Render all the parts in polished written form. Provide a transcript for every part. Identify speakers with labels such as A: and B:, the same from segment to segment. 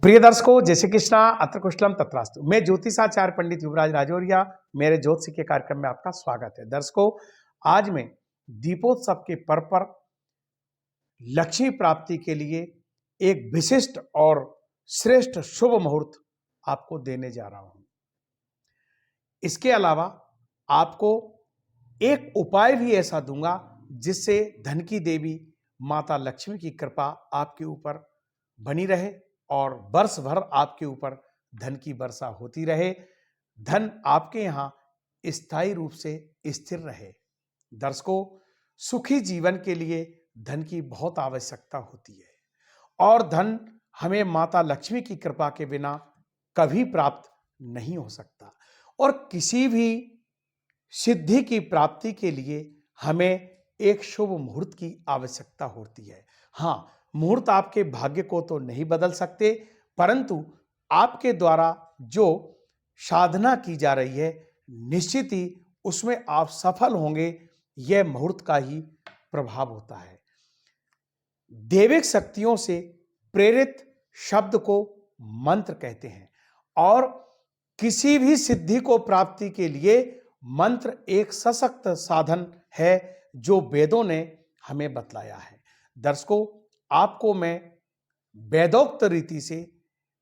A: प्रिय दर्शकों, जय श्री कृष्णा। अत्र कुशलम तत्रास्तु। मैं ज्योतिषाचार्य पंडित युवराज राजौरिया, मेरे ज्योतिष के कार्यक्रम में आपका स्वागत है। दर्शकों, आज मैं दीपोत्सव के पर्व पर लक्ष्मी प्राप्ति के लिए एक विशिष्ट और श्रेष्ठ शुभ मुहूर्त आपको देने जा रहा हूं। इसके अलावा आपको एक उपाय भी ऐसा दूंगा जिससे धन की देवी माता लक्ष्मी की कृपा आपके ऊपर बनी रहे और वर्ष भर आपके ऊपर धन की वर्षा होती रहे, धन आपके यहाँ स्थायी रूप से स्थिर रहे। दर्शकों, सुखी जीवन के लिए धन की बहुत आवश्यकता होती है और धन हमें माता लक्ष्मी की कृपा के बिना कभी प्राप्त नहीं हो सकता। और किसी भी सिद्धि की प्राप्ति के लिए हमें एक शुभ मुहूर्त की आवश्यकता होती है। हाँ, मुहूर्त आपके भाग्य को तो नहीं बदल सकते, परंतु आपके द्वारा जो साधना की जा रही है निश्चित ही उसमें आप सफल होंगे। यह मुहूर्त का ही प्रभाव होता है। दैविक शक्तियों से प्रेरित शब्द को मंत्र कहते हैं और किसी भी सिद्धि को प्राप्ति के लिए मंत्र एक सशक्त साधन है जो वेदों ने हमें बतलाया है। दर्शकों, आपको मैं वेदोक्त रीति से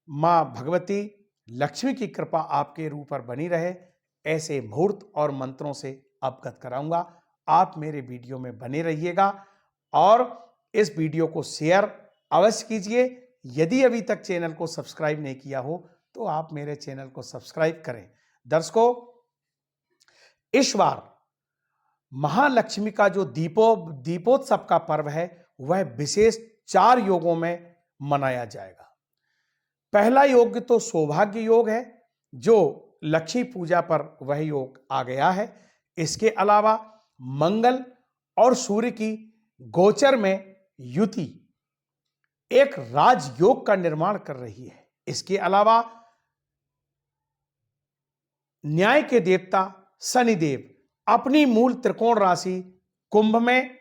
A: मां भगवती लक्ष्मी की कृपा आपके ऊपर बनी रहे ऐसे मुहूर्त और मंत्रों से अवगत कराऊंगा। आप मेरे वीडियो में बने रहिएगा और इस वीडियो को शेयर अवश्य कीजिए। यदि अभी तक चैनल को सब्सक्राइब नहीं किया हो तो आप मेरे चैनल को सब्सक्राइब करें। दर्शकों, इस बार महालक्ष्मी का जो दीपोत्सव का पर्व है वह विशेष 4 योगों में मनाया जाएगा। पहला योग तो सौभाग्य योग है जो लक्ष्मी पूजा पर वह योग आ गया है। इसके अलावा मंगल और सूर्य की गोचर में युति एक राजयोग का निर्माण कर रही है। इसके अलावा न्याय के देवता शनिदेव अपनी मूल त्रिकोण राशि कुंभ में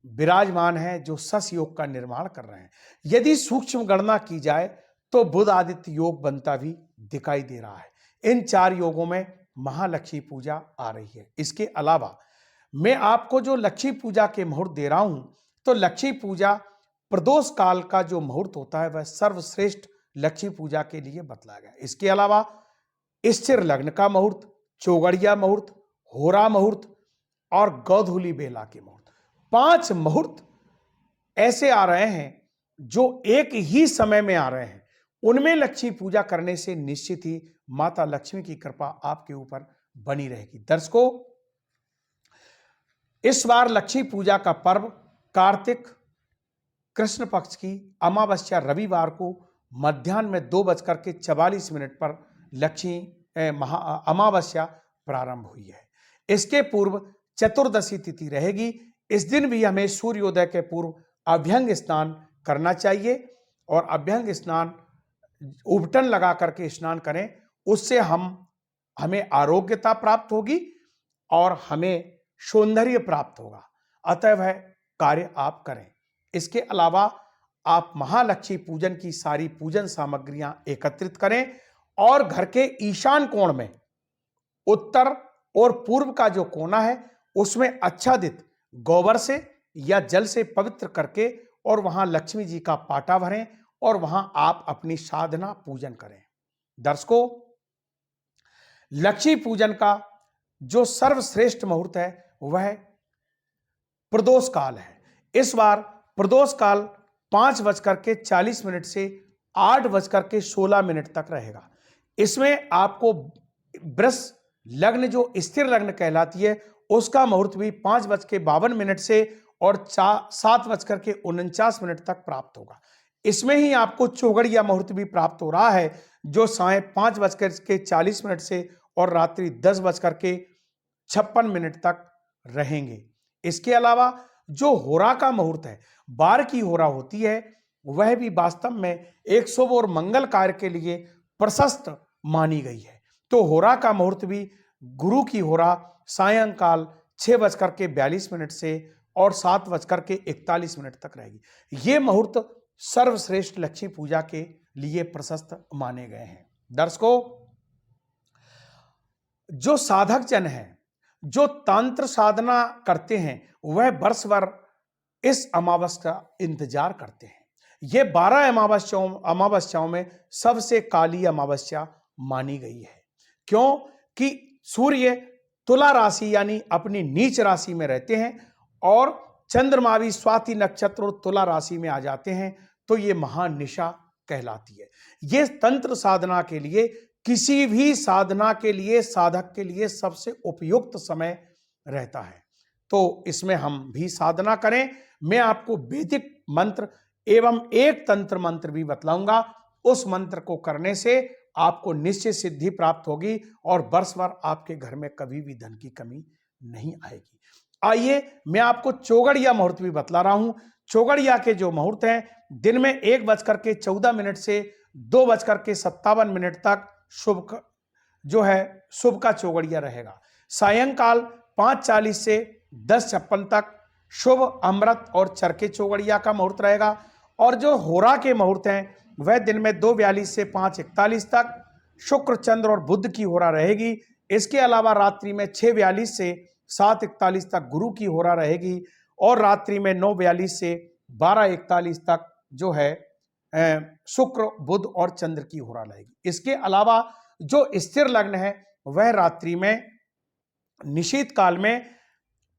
A: विराजमान है जो शश योग का निर्माण कर रहे हैं। यदि सूक्ष्म गणना की जाए तो बुध आदित्य योग बनता भी दिखाई दे रहा है। इन 4 योगों में महालक्ष्मी पूजा आ रही है। इसके अलावा मैं आपको जो लक्ष्मी पूजा के मुहूर्त दे रहा हूं, तो लक्ष्मी पूजा प्रदोष काल का जो मुहूर्त होता है वह सर्वश्रेष्ठ लक्ष्मी पूजा के लिए बतलाया गया। इसके अलावा स्थिर लग्न का मुहूर्त, चौगड़िया मुहूर्त, होरा मुहूर्त और गोधूली बेला के मुहूर्त, 5 मुहूर्त ऐसे आ रहे हैं जो एक ही समय में आ रहे हैं। उनमें लक्ष्मी पूजा करने से निश्चित ही माता लक्ष्मी की कृपा आपके ऊपर बनी रहेगी। दर्शकों, इस बार लक्ष्मी पूजा का पर्व कार्तिक कृष्ण पक्ष की अमावस्या रविवार को मध्याह्न में 2:44 पर लक्ष्मी अमावस्या प्रारंभ हुई है। इसके पूर्व चतुर्दशी तिथि रहेगी। इस दिन भी हमें सूर्योदय के पूर्व अभ्यंग स्नान करना चाहिए और अभ्यंग स्नान उबटन लगा करके स्नान करें। उससे हमें आरोग्यता प्राप्त होगी और हमें सौंदर्य प्राप्त होगा। अतः वह कार्य आप करें। इसके अलावा आप महालक्ष्मी पूजन की सारी पूजन सामग्रियां एकत्रित करें और घर के ईशान कोण में उत्तर और पूर्व का जो कोना है उसमें आच्छादित गोबर से या जल से पवित्र करके और वहां लक्ष्मी जी का पाटा भरें और वहां आप अपनी साधना पूजन करें। दर्शकों, लक्ष्मी पूजन का जो सर्वश्रेष्ठ मुहूर्त है वह प्रदोष काल है। इस बार प्रदोष काल 5:40 से 8:16 तक रहेगा। इसमें आपको वृष लग्न जो स्थिर लग्न कहलाती है उसका मुहूर्त भी 5:52 से और 7:49 तक प्राप्त होगा। इसमें ही आपको चौगड़िया मुहूर्त भी प्राप्त हो रहा है जो साय 5:40 से और रात्रि 10:56 तक रहेंगे। इसके अलावा जो होरा का मुहूर्त है, बार की होरा होती है, वह भी वास्तव में एक शुभ और मंगल कार्य के लिए प्रशस्त मानी गई है। तो होरा का मुहूर्त भी गुरु की होरा सायंकाल 6:42 से और 7:41 तक रहेगी। ये मुहूर्त सर्वश्रेष्ठ लक्ष्मी पूजा के लिए प्रशस्त माने गए हैं। दर्शकों, जो साधक जन हैं, जो तंत्र साधना करते हैं, वह वर्ष भर इस अमावस्या का इंतजार करते हैं। ये 12 अमावस्याओं में सबसे काली अमावस्या मानी गई है। क्यों? कि सूर्य तुला राशि यानी अपनी नीच राशि में रहते हैं और चंद्रमा भी स्वाति नक्षत्र और तुला राशि में आ जाते हैं, तो ये महानिशा कहलाती है। ये तंत्र साधना के लिए, किसी भी साधना के लिए, साधक के लिए सबसे उपयुक्त समय रहता है। तो इसमें हम भी साधना करें। मैं आपको वैदिक मंत्र एवं एक तंत्र मंत्र भी बतलाऊंगा। उस मंत्र को करने से आपको निश्चित सिद्धि प्राप्त होगी और वर्ष भर आपके घर में कभी भी धन की कमी नहीं आएगी। आइए, मैं आपको चौगड़िया मुहूर्त भी बतला रहा हूं। चौगड़िया के जो मुहूर्त हैं, दिन में 1:14 से 2:57 तक शुभ जो है शुभ का चौगड़िया रहेगा। सायंकाल 5:40 से 10:56 तक शुभ अमृत और चरके चौगड़िया का मुहूर्त रहेगा। और जो होरा के मुहूर्त हैं, वह दिन में 2:42 से 5:41 तक शुक्र, चंद्र और बुध की होरा रहेगी। इसके अलावा रात्रि में 6:42 से 7:41 तक गुरु की होरा रहेगी और रात्रि में 9:42 से 12:41 तक जो है शुक्र, बुध और चंद्र की होरा रहेगी। इसके अलावा जो स्थिर लग्न है, वह रात्रि में निशीत काल में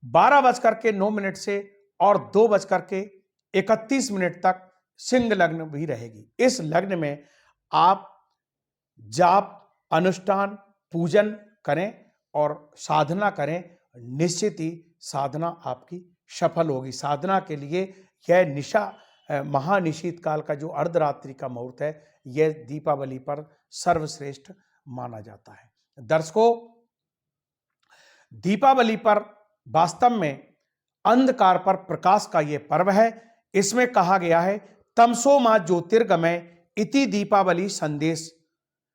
A: 12:09 से और 2:31 तक सिंह लग्न भी रहेगी। इस लग्न में आप जाप, अनुष्ठान, पूजन करें और साधना करें। निश्चित ही साधना आपकी सफल होगी। साधना के लिए यह निशा महानिशीत काल का जो अर्धरात्रि का मुहूर्त है, यह दीपावली पर सर्वश्रेष्ठ माना जाता है। दर्शकों, दीपावली पर वास्तव में अंधकार पर प्रकाश का यह पर्व है। इसमें कहा गया है, तमसो मा ज्योतिर्गमय इति दीपावली संदेश।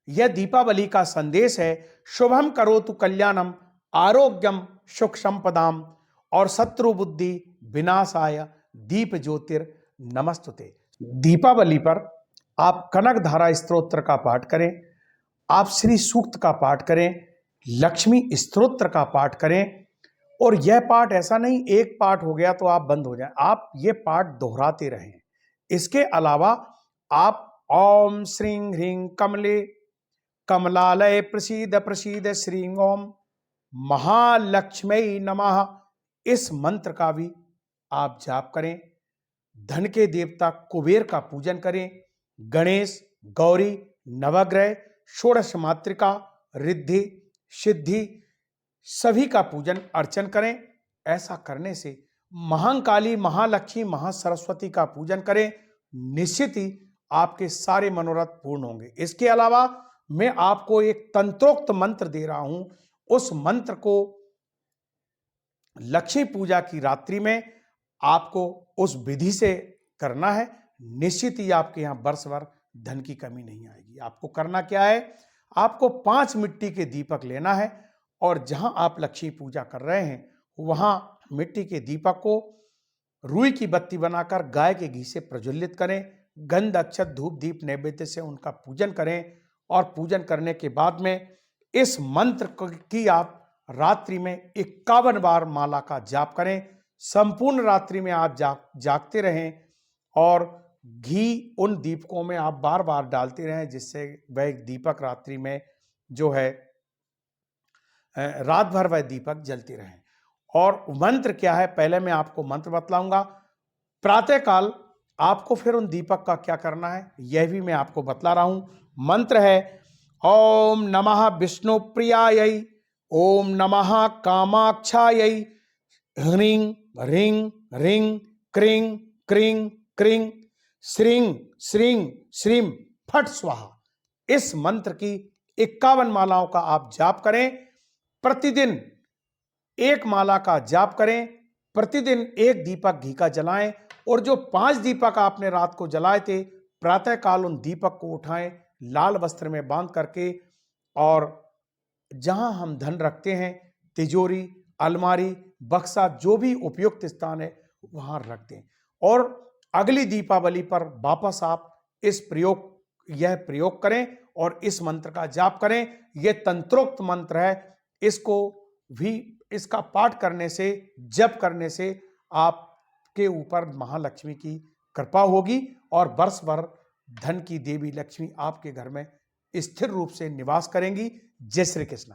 A: यह दीपावली का संदेश है। शुभम करोतु कल्याणम आरोग्यम सुख संपदाम और शत्रु बुद्धि विनाशाय दीप ज्योतिर नमस्तुते। दीपावली पर आप कनक धारा स्तोत्र का पाठ करें, आप श्री सूक्त का पाठ करें, लक्ष्मी स्तोत्र का पाठ करें। और यह पाठ ऐसा नहीं एक पाठ हो गया तो आप बंद हो जाएं, आप ये पाठ दोहराते रहें। इसके अलावा आप ओम श्रीं ह्रीं कमले कमलालय प्रसीद प्रसीद श्रीं ओम महालक्ष्मी नमः, इस मंत्र का भी आप जाप करें। धन के देवता कुबेर का पूजन करें। गणेश, गौरी, नवग्रह, षोडश मातृका, रिद्धि, सिद्धि सभी का पूजन अर्चन करें। ऐसा करने से महाकाली, महालक्ष्मी, महासरस्वती का पूजन करें। निश्चित ही आपके सारे मनोरथ पूर्ण होंगे। इसके अलावा मैं आपको एक तंत्रोक्त मंत्र दे रहा हूं। उस मंत्र को लक्ष्मी पूजा की रात्रि में आपको उस विधि से करना है। निश्चित ही आपके यहां वर्ष भर धन की कमी नहीं आएगी। आपको करना क्या है, आपको 5 मिट्टी के दीपक लेना है और जहां आप लक्ष्मी पूजा कर रहे हैं, वहां मिट्टी के दीपक को रुई की बत्ती बनाकर गाय के घी से प्रज्वलित करें। गंध, अक्षत, धूप, दीप नैवेद्य से उनका पूजन करें और पूजन करने के बाद में इस मंत्र की आप रात्रि में 51 बार माला का जाप करें। संपूर्ण रात्रि में आप जागते रहें और घी उन दीपकों में आप बार बार डालते रहें, जिससे वह दीपक रात्रि में जो है रात भर वह दीपक जलते रहें। और मंत्र क्या है, पहले मैं आपको मंत्र बतलाऊंगा। प्रातःकाल आपको फिर उन दीपक का क्या करना है, यह भी मैं आपको बतला रहा हूं। मंत्र है ओम नमः विष्णु प्रियायै, ओम नमः कामाक्षायै, ह्रीं ह्रीं ह्रीं क्रीं क्रीं क्रीं श्रीं श्रीं श्रीं फट स्वाहा। इस मंत्र की 51 मालाओं का आप जाप करें। प्रतिदिन एक माला का जाप करें। प्रतिदिन एक दीपक घी का जलाएं और जो 5 दीपक आपने रात को जलाए थे, प्रातःकाल उन दीपक को उठाएं लाल वस्त्र में बांध करके, और जहां हम धन रखते हैं, तिजोरी, अलमारी, बक्सा, जो भी उपयुक्त स्थान है वहां रख दें। और अगली दीपावली पर वापस आप यह प्रयोग करें और इस मंत्र का जाप करें। यह तंत्रोक्त मंत्र है, इसका पाठ करने से, जप करने से आपके ऊपर महालक्ष्मी की कृपा होगी और वर्ष भर धन की देवी लक्ष्मी आपके घर में स्थिर रूप से निवास करेंगी। जय श्री कृष्ण।